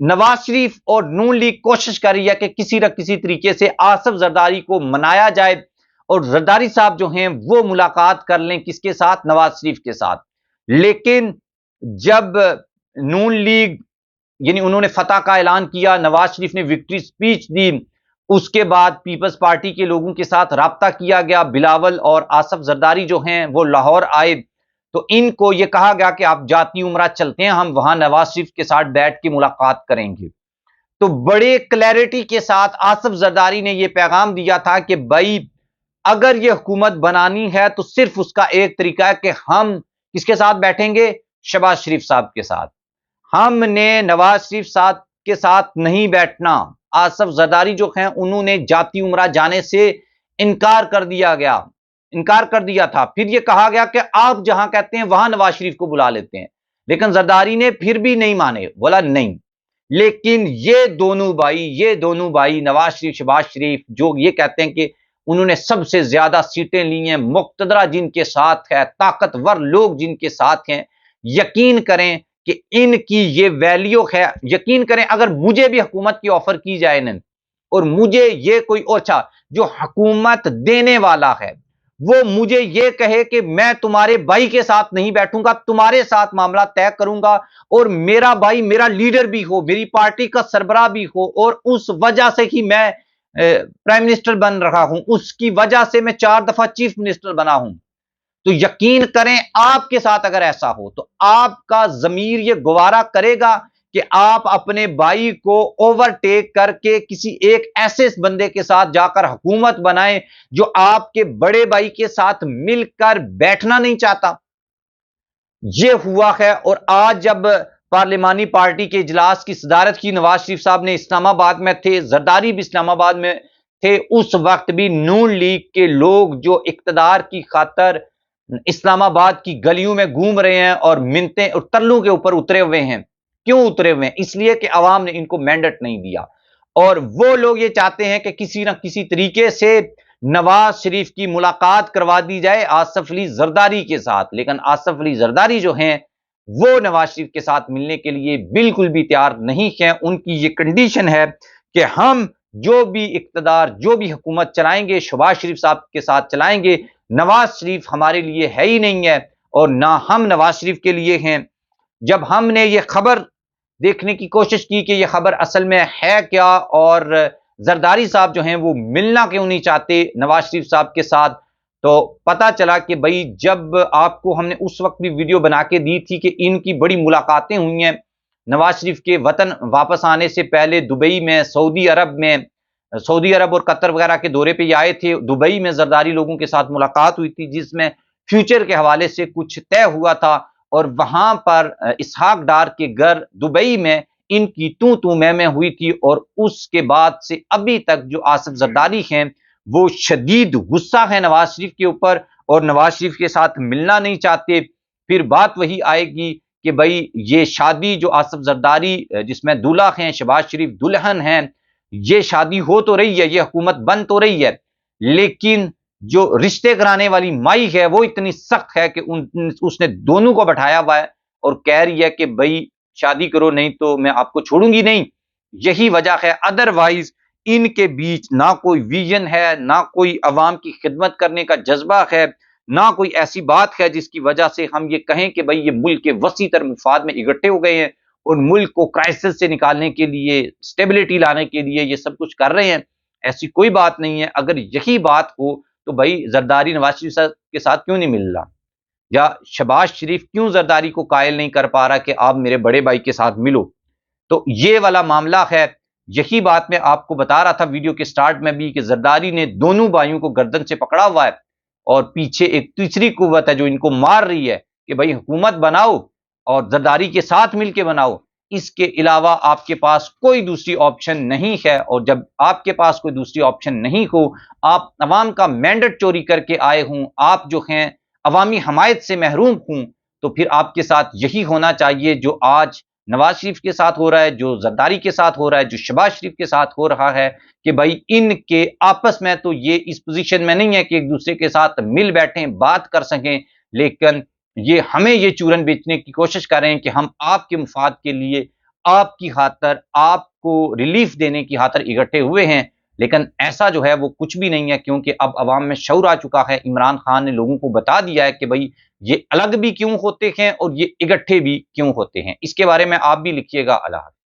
نواز شریف اور نون لیگ کوشش کر رہی ہے کہ کسی نہ کسی طریقے سے آصف زرداری کو منایا جائے اور زرداری صاحب جو ہیں وہ ملاقات کر لیں کس کے ساتھ؟ نواز شریف کے ساتھ. لیکن جب نون لیگ یعنی انہوں نے فتح کا اعلان کیا، نواز شریف نے وکٹری سپیچ دی، اس کے بعد پیپلز پارٹی کے لوگوں کے ساتھ رابطہ کیا گیا، بلاول اور آصف زرداری جو ہیں وہ لاہور آئے تو ان کو یہ کہا گیا کہ آپ جاتی عمرہ چلتے ہیں، ہم وہاں نواز شریف کے ساتھ بیٹھ کے ملاقات کریں گے. تو بڑے کلیئرٹی کے ساتھ آصف زرداری نے یہ پیغام دیا تھا کہ بھائی اگر یہ حکومت بنانی ہے تو صرف اس کا ایک طریقہ ہے کہ ہم کس کے ساتھ بیٹھیں گے؟ شہباز شریف صاحب کے ساتھ. ہم نے نواز شریف صاحب کے ساتھ نہیں بیٹھنا. آصف زرداری جو ہیں انہوں نے جاتی عمرہ جانے سے انکار کر دیا تھا. پھر یہ کہا گیا کہ آپ جہاں کہتے ہیں وہاں نواز شریف کو بلا لیتے ہیں، لیکن زرداری نے پھر بھی نہیں مانے، بولا نہیں. لیکن یہ دونوں بھائی نواز شریف شہباز شریف جو یہ کہتے ہیں کہ انہوں نے سب سے زیادہ سیٹیں لی ہیں، مقتدرہ جن کے ساتھ ہے، طاقتور لوگ جن کے ساتھ ہیں، یقین کریں کہ ان کی یہ ویلیو ہے. یقین کریں اگر مجھے بھی حکومت کی آفر کی جائے نا اور مجھے یہ کوئی اچھا جو حکومت دینے والا ہے وہ مجھے یہ کہے کہ میں تمہارے بھائی کے ساتھ نہیں بیٹھوں گا، تمہارے ساتھ معاملہ طے کروں گا، اور میرا بھائی میرا لیڈر بھی ہو، میری پارٹی کا سربراہ بھی ہو، اور اس وجہ سے ہی میں پرائم منسٹر بن رہا ہوں، اس کی وجہ سے میں 4 دفعہ چیف منسٹر بنا ہوں، تو یقین کریں آپ کے ساتھ اگر ایسا ہو تو آپ کا ضمیر یہ گوارا کرے گا کہ آپ اپنے بھائی کو اوور ٹیک کر کے کسی ایک ایسے بندے کے ساتھ جا کر حکومت بنائیں جو آپ کے بڑے بھائی کے ساتھ مل کر بیٹھنا نہیں چاہتا. یہ ہوا ہے. اور آج جب پارلیمانی پارٹی کے اجلاس کی صدارت کی نواز شریف صاحب نے، اسلام آباد میں تھے، زرداری بھی اسلام آباد میں تھے، اس وقت بھی نون لیگ کے لوگ جو اقتدار کی خاطر اسلام آباد کی گلیوں میں گھوم رہے ہیں اور منتیں اور ترلوں کے اوپر اترے ہوئے ہیں. کیوں اترے ہوئے ہیں؟ اس لیے کہ عوام نے ان کو مینڈیٹ نہیں دیا، اور وہ لوگ یہ چاہتے ہیں کہ کسی نہ کسی طریقے سے نواز شریف کی ملاقات کروا دی جائے آصف علی زرداری کے ساتھ. لیکن آصف علی زرداری جو ہیں وہ نواز شریف کے ساتھ ملنے کے لیے بالکل بھی تیار نہیں ہیں. ان کی یہ کنڈیشن ہے کہ ہم جو بھی اقتدار، جو بھی حکومت چلائیں گے شہباز شریف صاحب کے ساتھ چلائیں گے. نواز شریف ہمارے لیے ہے ہی نہیں ہے اور نہ ہم نواز شریف کے لیے ہیں. جب ہم نے یہ خبر دیکھنے کی کوشش کی کہ یہ خبر اصل میں ہے کیا اور زرداری صاحب جو ہیں وہ ملنا کیوں نہیں چاہتے نواز شریف صاحب کے ساتھ، تو پتا چلا کہ بھائی جب آپ کو ہم نے اس وقت بھی ویڈیو بنا کے دی تھی کہ ان کی بڑی ملاقاتیں ہوئی ہیں نواز شریف کے وطن واپس آنے سے پہلے دبئی میں، سعودی عرب اور قطر وغیرہ کے دورے پہ یہ آئے تھے. دبئی میں زرداری لوگوں کے ساتھ ملاقات ہوئی تھی جس میں فیوچر کے حوالے سے کچھ طے ہوا تھا، اور وہاں پر اسحاق ڈار کے گھر دبئی میں ان کی تو میں ہوئی تھی. اور اس کے بعد سے ابھی تک جو آصف زرداری ہیں وہ شدید غصہ ہے نواز شریف کے اوپر اور نواز شریف کے ساتھ ملنا نہیں چاہتے. پھر بات وہی آئے گی کہ بھائی یہ شادی جو آصف زرداری جس میں دولہا ہیں، شہباز شریف دلہن ہیں، یہ شادی ہو تو رہی ہے، یہ حکومت بن تو رہی ہے، لیکن جو رشتے کرانے والی مائی ہے وہ اتنی سخت ہے کہ اس نے دونوں کو بٹھایا ہوا ہے اور کہہ رہی ہے کہ بھائی شادی کرو نہیں تو میں آپ کو چھوڑوں گی نہیں. یہی وجہ ہے، ادروائز ان کے بیچ نہ کوئی ویژن ہے، نہ کوئی عوام کی خدمت کرنے کا جذبہ ہے، نہ کوئی ایسی بات ہے جس کی وجہ سے ہم یہ کہیں کہ بھئی یہ ملک کے وسیع تر مفاد میں اکٹھے ہو گئے ہیں اور ملک کو کرائسس سے نکالنے کے لیے، سٹیبلٹی لانے کے لیے یہ سب کچھ کر رہے ہیں. ایسی کوئی بات نہیں ہے. اگر یہی بات ہو تو بھائی زرداری نواز شریف کے ساتھ کیوں نہیں مل رہا، یا شہباز شریف کیوں زرداری کو قائل نہیں کر پا رہا کہ آپ میرے بڑے بھائی کے ساتھ ملو. تو یہ والا معاملہ ہے. یہی بات میں آپ کو بتا رہا تھا ویڈیو کے سٹارٹ میں بھی کہ زرداری نے دونوں بھائیوں کو گردن سے پکڑا ہوا ہے اور پیچھے ایک تیسری قوت ہے جو ان کو مار رہی ہے کہ بھائی حکومت بناؤ اور زرداری کے ساتھ مل کے بناؤ. اس کے علاوہ آپ کے پاس کوئی دوسری آپشن نہیں ہے، اور جب آپ کے پاس کوئی دوسری آپشن نہیں ہو، آپ عوام کا مینڈیٹ چوری کر کے آئے ہوں، آپ جو ہیں عوامی حمایت سے محروم ہوں، تو پھر آپ کے ساتھ یہی ہونا چاہیے جو آج نواز شریف کے ساتھ ہو رہا ہے، جو زرداری کے ساتھ ہو رہا ہے، جو شہباز شریف کے ساتھ ہو رہا ہے، کہ بھائی ان کے آپس میں تو یہ اس پوزیشن میں نہیں ہے کہ ایک دوسرے کے ساتھ مل بیٹھیں، بات کر سکیں، لیکن یہ ہمیں یہ چورن بیچنے کی کوشش کر رہے ہیں کہ ہم آپ کے مفاد کے لیے آپ کی خاطر، آپ کو ریلیف دینے کی خاطر اکٹھے ہوئے ہیں، لیکن ایسا جو ہے وہ کچھ بھی نہیں ہے، کیونکہ اب عوام میں شعور آ چکا ہے۔ عمران خان نے لوگوں کو بتا دیا ہے کہ بھائی یہ الگ بھی کیوں ہوتے ہیں اور یہ اکٹھے بھی کیوں ہوتے ہیں۔ اس کے بارے میں آپ بھی لکھیے گا۔ اللہ حافظ۔